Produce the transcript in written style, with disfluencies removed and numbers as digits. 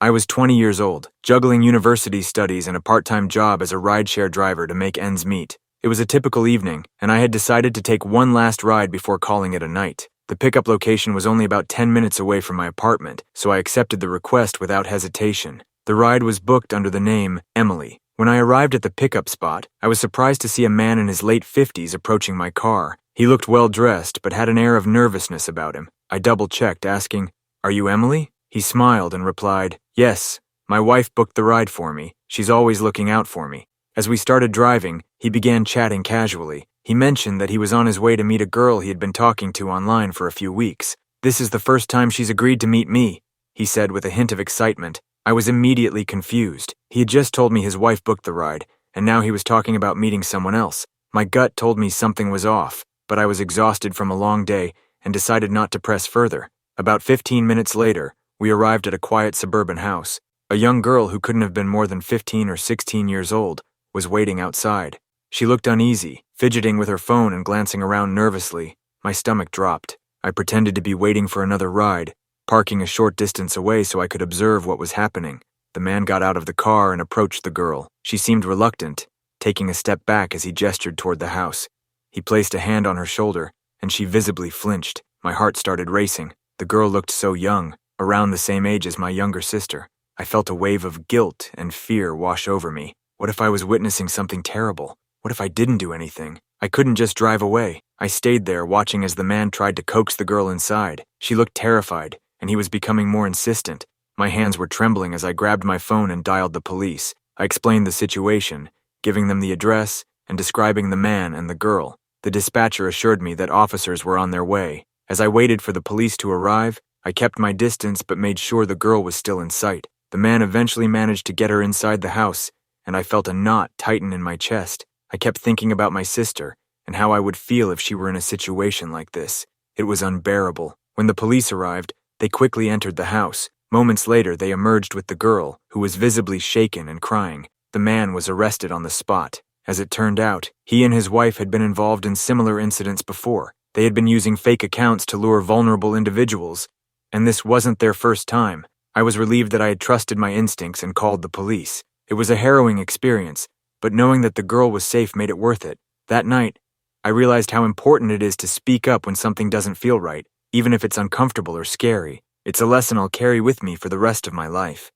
I was 20 years old, juggling university studies and a part-time job as a rideshare driver to make ends meet. It was a typical evening, and I had decided to take one last ride before calling it a night. The pickup location was only about 10 minutes away from my apartment, so I accepted the request without hesitation. The ride was booked under the name Emily. When I arrived at the pickup spot, I was surprised to see a man in his late 50s approaching my car. He looked well-dressed, but had an air of nervousness about him. I double-checked, asking, "Are you Emily?" He smiled and replied, "Yes, my wife booked the ride for me. She's always looking out for me." As we started driving, he began chatting casually. He mentioned that he was on his way to meet a girl he had been talking to online for a few weeks. "This is the first time she's agreed to meet me," he said with a hint of excitement. I was immediately confused. He had just told me his wife booked the ride, and now he was talking about meeting someone else. My gut told me something was off, but I was exhausted from a long day and decided not to press further. About 15 minutes later, we arrived at a quiet suburban house. A young girl who couldn't have been more than 15 or 16 years old was waiting outside. She looked uneasy, fidgeting with her phone and glancing around nervously. My stomach dropped. I pretended to be waiting for another ride, parking a short distance away so I could observe what was happening. The man got out of the car and approached the girl. She seemed reluctant, taking a step back as he gestured toward the house. He placed a hand on her shoulder, and she visibly flinched. My heart started racing. The girl looked so young, around the same age as my younger sister. I felt a wave of guilt and fear wash over me. What if I was witnessing something terrible? What if I didn't do anything? I couldn't just drive away. I stayed there, watching as the man tried to coax the girl inside. She looked terrified, and he was becoming more insistent. My hands were trembling as I grabbed my phone and dialed the police. I explained the situation, giving them the address and describing the man and the girl. The dispatcher assured me that officers were on their way. As I waited for the police to arrive, I kept my distance but made sure the girl was still in sight. The man eventually managed to get her inside the house, and I felt a knot tighten in my chest. I kept thinking about my sister and how I would feel if she were in a situation like this. It was unbearable. When the police arrived, they quickly entered the house. Moments later, they emerged with the girl, who was visibly shaken and crying. The man was arrested on the spot. As it turned out, he and his wife had been involved in similar incidents before. They had been using fake accounts to lure vulnerable individuals, and this wasn't their first time. I was relieved that I had trusted my instincts and called the police. It was a harrowing experience, but knowing that the girl was safe made it worth it. That night, I realized how important it is to speak up when something doesn't feel right, even if it's uncomfortable or scary. It's a lesson I'll carry with me for the rest of my life.